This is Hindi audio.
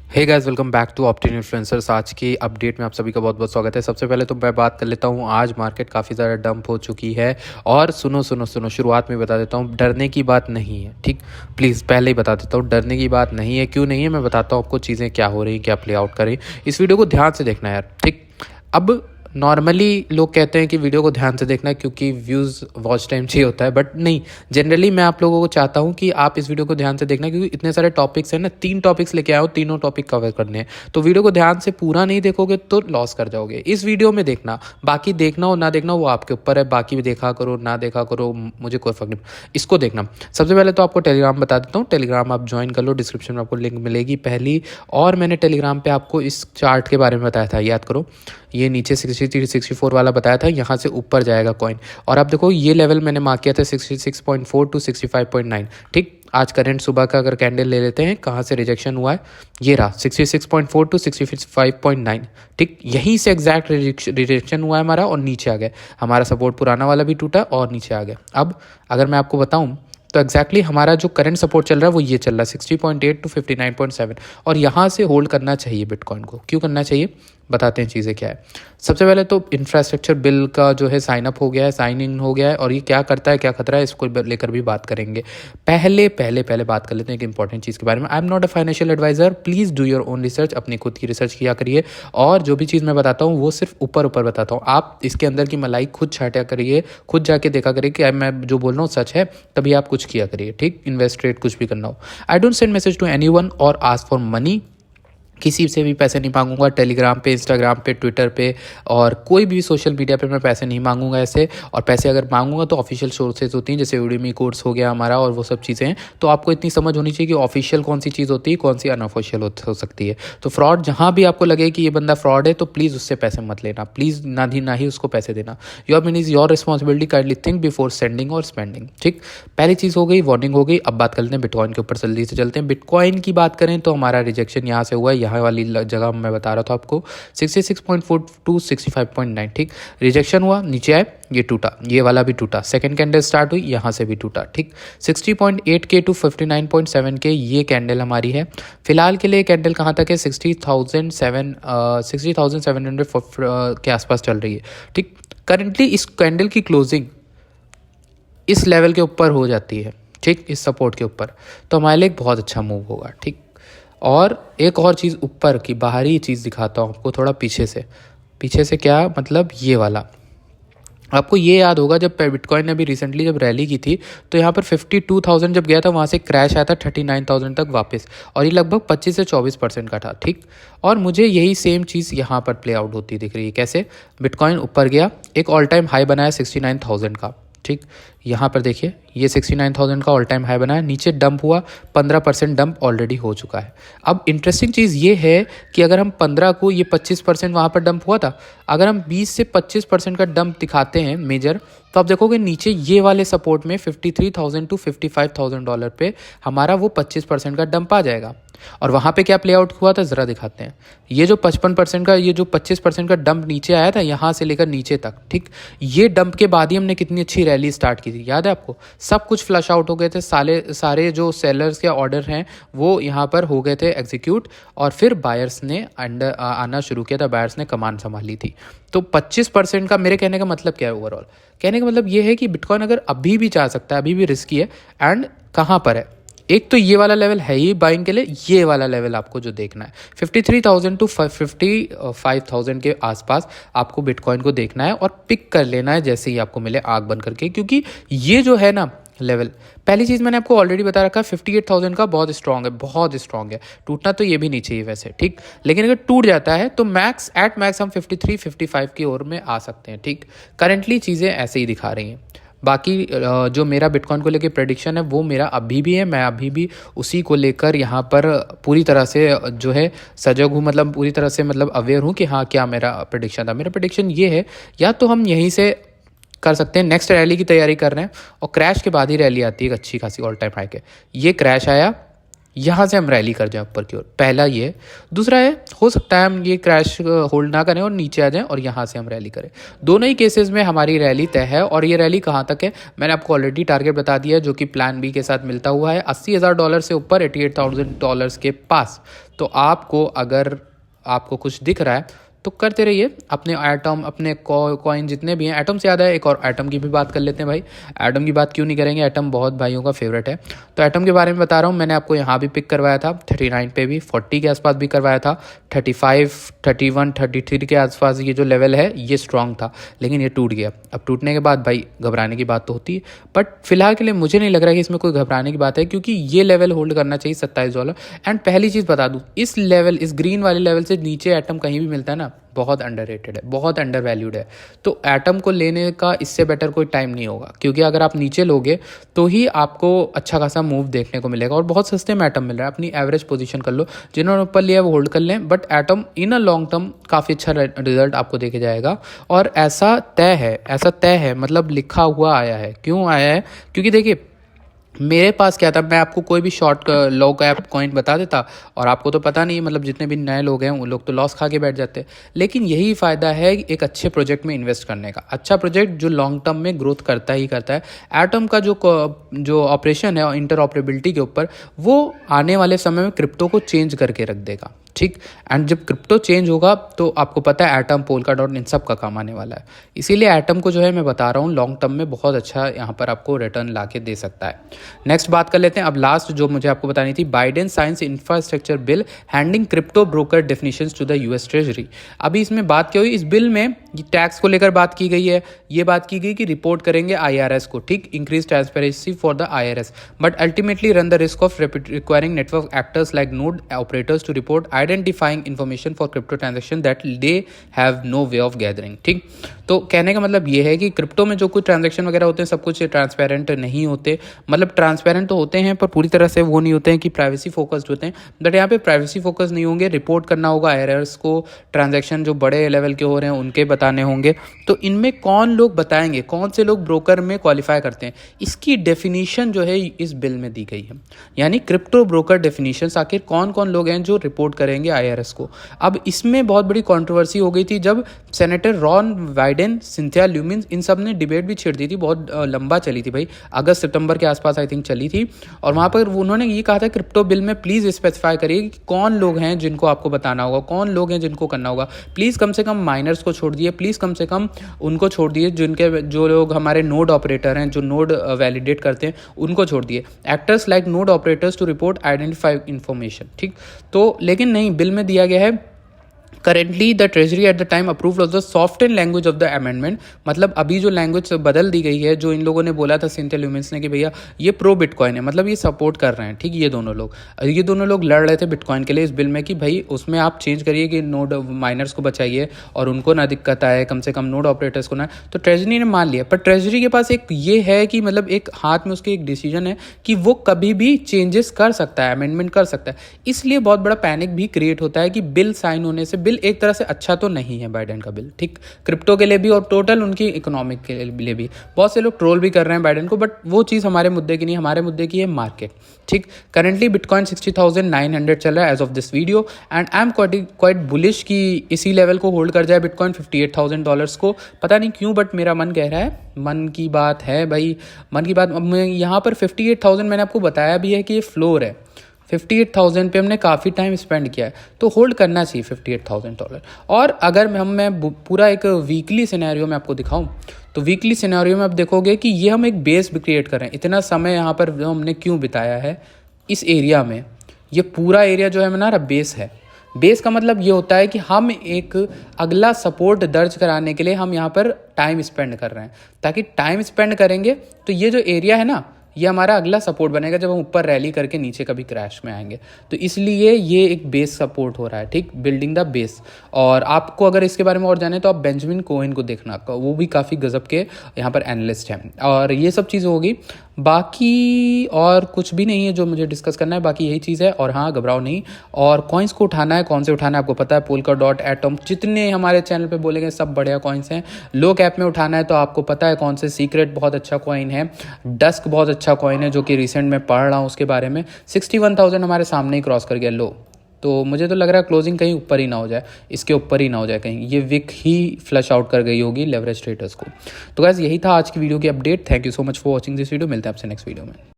Hey guys, welcome back to Optin influencers. आज की अपडेट में आप सभी का बहुत बहुत स्वागत है। सबसे पहले तो मैं बात कर लेता हूँ, आज मार्केट काफ़ी ज़्यादा डंप हो चुकी है। और सुनो सुनो सुनो, शुरुआत में बता देता हूँ, डरने की बात नहीं है, ठीक। प्लीज़ पहले ही बता देता हूँ, डरने की बात नहीं है। क्यों नहीं है, मैं बताता हूँ आपको चीज़ें क्या हो रही हैं, क्या प्ले आउट कर रही हैं। इस वीडियो को ध्यान से देखना यार, ठीक। अब नॉर्मली लोग कहते हैं कि वीडियो को ध्यान से देखना क्योंकि व्यूज़ वॉच टाइम चाहिए होता है, बट नहीं, जनरली मैं आप लोगों को चाहता हूं कि आप इस वीडियो को ध्यान से देखना, क्योंकि इतने सारे टॉपिक्स हैं ना, 3 टॉपिक्स लेके आया हूँ, तीनों टॉपिक कवर करने हैं। तो वीडियो को ध्यान से पूरा नहीं देखोगे तो लॉस कर जाओगे। इस वीडियो में देखना, बाकी देखना हो ना देखना वो आपके ऊपर है। बाकी भी देखा करो ना देखा करो, मुझे कोई फर्क नहीं, इसको देखना। सबसे पहले तो आपको टेलीग्राम बता देता हूँ, टेलीग्राम आप ज्वाइन कर लो, डिस्क्रिप्शन में आपको लिंक मिलेगी पहली। और मैंने टेलीग्राम पे आपको इस चार्ट के बारे में बताया था, याद करो। ये नीचे 63 64 वाला बताया था, यहाँ से ऊपर जाएगा कॉइन। और आप देखो ये लेवल मैंने मार्क किया था 66.4 टू 65.9, ठीक। आज करंट सुबह का अगर कैंडल ले लेते हैं, कहाँ से रिजेक्शन हुआ है, ये रहा 66.4 टू 65.9, ठीक। यहीं से एग्जैक्ट रिजेक्शन हुआ है हमारा और नीचे आ गया। हमारा सपोर्ट पुराना वाला भी टूटा और नीचे आ गया। अब अगर मैं आपको बताऊं तो एग्जैक्टली हमारा जो करंट सपोर्ट चल रहा है वो ये चल रहा है 60.8 टू 59.7। और यहाँ से होल्ड करना चाहिए बिटकॉइन को। क्यों करना चाहिए, बताते हैं चीज़ें क्या है। सबसे पहले तो इंफ्रास्ट्रक्चर बिल का जो है साइन अप हो गया है, साइन इन हो गया है। और ये क्या करता है, क्या खतरा है, इसको लेकर भी बात करेंगे। पहले पहले पहले बात कर लेते हैं एक इंपॉर्टेंट चीज़ के बारे में। I am not a financial adviser, please do your own research, अपनी खुद की रिसर्च किया करिए। और जो भी चीज़ मैं बताता हूँ वो सिर्फ ऊपर ऊपर बताता हूँ, आप इसके अंदर की मलाई खुद छाटा करिए, खुद जाके देखा करिए कि मैं जो बोल रहा हूँ सच है, तभी आप कुछ किया करिए, ठीक। इन्वेस्ट ट्रेड कुछ भी करना हो। I don't send message to anyone और आस्क फॉर मनी। किसी से भी पैसे नहीं मांगूंगा, टेलीग्राम पे, इंस्टाग्राम पे, ट्विटर पे और कोई भी सोशल मीडिया पे मैं पैसे नहीं मांगूंगा ऐसे। और पैसे अगर मांगूंगा तो ऑफिशियल सोर्सेज होती हैं, जैसे यूडेमी कोर्स हो गया हमारा और वो सब चीज़ें हैं। तो आपको इतनी समझ होनी चाहिए कि ऑफिशियल कौन सी चीज़ होती है, कौन सी अनऑफिशियल हो सकती है। तो फ्रॉड जहाँ भी आपको लगे कि ये बंदा फ्रॉड है तो प्लीज़ उससे पैसे मत लेना, प्लीज़ ना ही उसको पैसे देना। Your mean is your responsibility, kindly think before sending और स्पेंडिंग, ठीक। पहली चीज़ हो गई, वार्निंग हो गई। अब बात कर लेते हैं बिटकॉइन के ऊपर, जल्दी से चलते हैं। बिटकॉइन की बात करें तो हमारा रिजेक्शन यहाँ से हुआ है, यहाँ वाली जगह मैं बता रहा था आपको 66.4 टू 65.9, ठीक। रिजेक्शन हुआ, नीचे आए, ये टूटा, ये वाला भी टूटा। सेकंड कैंडल स्टार्ट हुई, यहाँ से भी टूटा, ठीक। 60.8 के टू 59.7 के ये कैंडल हमारी है। फिलहाल के लिए कैंडल कहाँ तक है, 60,700 के आसपास चल रही है, ठीक। करंटली इस कैंडल की क्लोजिंग इस लेवल के ऊपर हो जाती है, ठीक, इस सपोर्ट के ऊपर, तो हमारे लिए एक बहुत अच्छा मूव होगा, ठीक। और एक और चीज़ ऊपर की बाहरी चीज़ दिखाता हूँ आपको, थोड़ा पीछे से क्या मतलब, ये वाला आपको ये याद होगा, जब बिटकॉइन ने अभी रिसेंटली जब रैली की थी तो यहाँ पर 52,000 जब गया था, वहाँ से क्रैश आया था 39,000 तक वापस। और ये लगभग 25 से 24% का था, ठीक। और मुझे यही सेम चीज़ यहाँ पर प्ले आउट होती दिख रही है। कैसे, बिटकॉइन ऊपर गया, एक ऑल टाइम हाई बनाया 69,000 का, ठीक। यहाँ पर देखिए ये 69,000 का ऑल टाइम हाई बनाया, नीचे डंप हुआ, 15% डंप ऑलरेडी हो चुका है। अब इंटरेस्टिंग चीज़ ये है कि अगर हम 15 को, ये 25% वहाँ पर डंप हुआ था, अगर हम 20 से 25% का डंप दिखाते हैं मेजर, तो आप देखोगे नीचे ये वाले सपोर्ट में 53,000 टू $55,000 पे हमारा वो 25% का डंप आ जाएगा। और वहाँ पे क्या प्ले आउट हुआ था ज़रा दिखाते हैं। ये जो 55% का, ये जो 25% का डंप नीचे आया था, यहाँ से लेकर नीचे तक, ठीक। ये डंप के बाद ही हमने कितनी अच्छी रैली स्टार्ट की थी, याद है आपको। सब कुछ फ्लश आउट हो गए थे, सारे जो सेलर्स के ऑर्डर हैं वो यहाँ पर हो गए थे एग्जीक्यूट। और फिर बायर्स ने अंडर आना शुरू किया था, बायर्स ने कमान संभाली थी। तो 25% का, मेरे कहने का मतलब क्या है, ओवरऑल कहने का मतलब ये है कि बिटकॉइन अगर अभी भी जा सकता है, अभी भी रिस्की है। एंड कहाँ पर है, एक तो ये वाला लेवल है ही बाइंग के लिए, ये वाला लेवल आपको जो देखना है 53,000 टू 55,000 के आसपास आपको बिटकॉइन को देखना है और पिक कर लेना है जैसे ही आपको मिले आग बंद करके। क्योंकि ये जो है ना लेवल, पहली चीज़ मैंने आपको ऑलरेडी बता रखा है, 58,000 का बहुत स्ट्रॉन्ग है, बहुत स्ट्रॉन्ग है। टूटना तो ये भी नहीं चाहिए वैसे, ठीक। लेकिन अगर टूट जाता है तो मैक्स हम 53 55 की ओर में आ सकते हैं, ठीक। करेंटली चीज़ें ऐसे ही दिखा रही हैं। बाकी जो मेरा बिटकॉइन को लेकर प्रेडिक्शन है वो मेरा अभी भी है, मैं अभी भी उसी को लेकर यहाँ पर पूरी तरह से जो है सजग हूँ, मतलब पूरी तरह से मतलब अवेयर हूँ कि हाँ क्या मेरा प्रेडिक्शन था। मेरा प्रेडिक्शन ये है, या तो हम यहीं से कर सकते हैं, नेक्स्ट रैली की तैयारी कर रहे हैं और क्रैश के बाद ही रैली आती है एक अच्छी खासी ऑल टाइम हाई के। ये क्रैश आया, यहाँ से हम रैली कर जाएं ऊपर की ओर, पहला ये। दूसरा है, हो सकता है हम ये क्रैश होल्ड ना करें और नीचे आ जाएं और यहाँ से हम रैली करें। दोनों ही केसेस में हमारी रैली तय है। और ये रैली कहाँ तक है, मैंने आपको ऑलरेडी टारगेट बता दिया है, जो कि प्लान बी के साथ मिलता हुआ है $80,000 से ऊपर, $88,000 के पास। तो आपको अगर आपको कुछ दिख रहा है तो करते रहिए अपने एटम, अपने कॉइन जितने भी हैं। एटम से ज़्यादा है, एक और एटम की भी बात कर लेते हैं भाई। एटम की बात क्यों नहीं करेंगे, एटम बहुत भाइयों का फेवरेट है। तो एटम के बारे में बता रहा हूँ, मैंने आपको यहाँ भी पिक करवाया था 39 पे भी, 40 के आसपास भी करवाया था, 35, 31, 33 के आसपास ये जो लेवल है ये स्ट्रांग था, लेकिन ये टूट गया। अब टूटने के बाद भाई घबराने की बात तो होती है, बट फिलहाल के लिए मुझे नहीं लग रहा कि इसमें कोई घबराने की बात है, क्योंकि ये लेवल होल्ड करना चाहिए $27। एंड पहली चीज़ बता दूँ, इस लेवल, इस ग्रीन वाले लेवल से नीचे एटम कहीं भी मिलता है ना, बहुत अंडररेटेड है, बहुत अंडर वैल्यूड है। तो एटम को लेने का इससे बेटर कोई टाइम नहीं होगा, क्योंकि अगर आप नीचे लोगे तो ही आपको अच्छा खासा मूव देखने को मिलेगा। और बहुत सस्ते में एटम मिल रहा है, अपनी एवरेज पोजीशन कर लो, जिन्होंने ऊपर लिया वो होल्ड कर लें, but atom in a long term काफ़ी अच्छा रिजल्ट आपको देके जाएगा। और ऐसा तय है, ऐसा तय है, मतलब लिखा हुआ आया है। क्यों आया है, क्योंकि देखिए मेरे पास क्या था, मैं आपको कोई भी शॉर्ट लो कैप कॉइन बता देता और आपको तो पता नहीं, मतलब जितने भी नए लोग हैं उन लोग तो लॉस खा के बैठ जाते। लेकिन यही फ़ायदा है एक अच्छे प्रोजेक्ट में इन्वेस्ट करने का। अच्छा प्रोजेक्ट जो लॉन्ग टर्म में ग्रोथ करता ही करता है। एटम का जो ऑपरेशन है इंटर ऑपरेबिलिटी के ऊपर, वो आने वाले समय में क्रिप्टो को चेंज करके रख देगा, ठीक। एंड जब क्रिप्टो चेंज होगा तो आपको पता है एटम, पोल्काडॉट, इन सब का काम आने वाला है। इसीलिए एटम को जो है मैं बता रहा हूँ लॉन्ग टर्म में बहुत अच्छा यहाँ पर आपको रिटर्न ला के दे सकता है। नेक्स्ट बात कर लेते हैं अब लास्ट जो मुझे आपको बतानी थी, Biden signs infrastructure bill handing crypto broker definitions to the US treasury. अभी इसमें बात क्या हुई, इस बिल में टैक्स को लेकर बात की गई है। ये बात की गई कि रिपोर्ट करेंगे आईआरएस को, ठीक, increase transparency for the IRS, but ultimately run the risk of requiring network actors like node operators to report identifying information for crypto transaction that they have no way of gathering, ठीक। तो कहने का मतलब ये है कि क्रिप्टो में जो कुछ ट्रांजेक्शन वगैरह होते हैं सब कुछ ट्रांसपेरेंट नहीं होते, मतलब ट्रांसपेरेंट तो होते हैं पर पूरी तरह से वो नहीं होते हैं कि प्राइवेसी फोकस्ड होते हैं। बट यहाँ पे प्राइवेसी फोकस नहीं होंगे, रिपोर्ट करना होगा आईआरएस को, ट्रांजेक्शन जो बड़े लेवल के हो रहे हैं उनके बताने होंगे। तो इनमें कौन लोग बताएंगे, कौन से लोग ब्रोकर में क्वालिफाई करते हैं, इसकी डेफिनीशन जो है इस बिल में दी गई है। यानी क्रिप्टो ब्रोकर डेफिनीशन, आखिर कौन कौन लोग हैं जो रिपोर्ट करेंगे आईआरएस को। अब इसमें बहुत बड़ी कंट्रोवर्सी हो गई थी जब सेनेटर रॉन वाइडेन, सिंथिया ल्यूमिन, इन सब ने डिबेट भी छेड़ दी थी, बहुत लंबा चली थी भाई, अगस्त सितंबर के आसपास आई थिंक चली थी। और वहाँ पर उन्होंने ये कहा था क्रिप्टो बिल में प्लीज़ स्पेसिफाई करिए कि कौन लोग हैं जिनको आपको बताना होगा, कौन लोग हैं जिनको करना होगा। प्लीज़ कम से कम माइनर्स को छोड़ दिए, प्लीज़ कम से कम उनको छोड़ दिए जो लोग हमारे नोड ऑपरेटर हैं, जो नोड वैलिडेट करते हैं उनको छोड़ दिए। Actors like node operators to report identify information, ठीक। तो लेकिन नहीं, बिल में दिया गया है currently the treasury at the time approve of the soft and language of the amendment. मतलब अभी जो लैंग्वेज बदल दी गई है, जो इन लोगों ने बोला था सिंथिया ल्यूमिन्स ने कि भैया ये प्रो बिटकॉइन है, मतलब ये सपोर्ट कर रहे हैं, ठीक। ये दोनों लोग लड़ रहे थे बिटकॉइन के लिए इस बिल में कि भाई उसमें आप चेंज करिए कि नोड माइनर्स को बचाइए और उनको ना दिक्कत आए, कम से कम नोड ऑपरेटर्स को ना। तो ट्रेजरी ने मान लिया, पर ट्रेजरी के पास एक ये है कि मतलब एक हाथ में उसके एक डिसीजन है कि वो कभी भी चेंजेस कर सकता है, अमेंडमेंट कर सकता है। इसलिए बहुत बड़ा पैनिक भी क्रिएट होता है कि बिल साइन होने से, बिल एक तरह से अच्छा तो नहीं है बाइडेन का बिल, ठीक, क्रिप्टो के लिए भी और टोटल उनकी इकोनॉमिक के लिए भी। बहुत से लोग ट्रोल भी कर रहे हैं बाइडेन को, बट वो चीज़ हमारे मुद्दे की नहीं, हमारे मुद्दे की है मार्केट, ठीक। करंटली बिटकॉइन 60,900 चल रहा है as of this video, and I am quite bullish कि इसी लेवल को होल्ड कर जाए बिटकॉइन $58,000 को। पता नहीं क्यों, बट मेरा मन कह रहा है, मन की बात है भाई, मन की बात। यहाँ पर 58,000 मैंने आपको बताया भी है कि ये फ्लोर है, 58,000 पे हमने काफ़ी टाइम स्पेंड किया है, तो होल्ड करना चाहिए $58,000। और अगर मैं पूरा एक वीकली सिनेरियो में आपको दिखाऊं, तो वीकली सिनेरियो में आप देखोगे कि ये हम एक बेस भी क्रिएट कर रहे हैं। इतना समय यहाँ पर हमने क्यों बिताया है इस एरिया में, ये पूरा एरिया जो है हमारा बेस है। बेस का मतलब ये होता है कि हम एक अगला सपोर्ट दर्ज कराने के लिए हम यहाँ पर टाइम स्पेंड कर रहे हैं, ताकि टाइम स्पेंड करेंगे तो ये जो एरिया है ना, ये हमारा अगला सपोर्ट बनेगा जब हम ऊपर रैली करके नीचे कभी क्रैश में आएंगे। तो इसलिए ये एक बेस सपोर्ट हो रहा है, ठीक, बिल्डिंग द बेस। और आपको अगर इसके बारे में और जाने तो आप बेंजामिन कोहेन को देखना, वो भी काफ़ी गजब के यहाँ पर एनालिस्ट हैं। और ये सब चीज़ होगी, बाकी और कुछ भी नहीं है जो मुझे डिस्कस करना है, बाकी यही चीज़ है। और हाँ, घबराओ नहीं। और कॉइन्स को उठाना है, कौन से उठाना है आपको पता है, पोलका.डॉट, एटम, जितने हमारे चैनल पे बोलेंगे सब बढ़िया कॉइन्स हैं। लोक ऐप में उठाना है तो आपको पता है कौन से, सीक्रेट बहुत अच्छा कॉइन है, डस्क बहुत अच्छा कॉइन है जो कि रिसेंट में पढ़ रहा हूँ उसके बारे में। 61,000 हमारे सामने ही क्रॉस कर गया लो। तो मुझे तो लग रहा है क्लोजिंग कहीं ऊपर ही ना हो जाए, इसके ऊपर ही ना हो जाए कहीं, ये विक ही फ्लश आउट कर गई होगी लेवरेज स्टेटस को। तो गाइस यही था आज की वीडियो की update. Thank you so much for watching this video. मिलते हैं आपसे नेक्स्ट वीडियो में।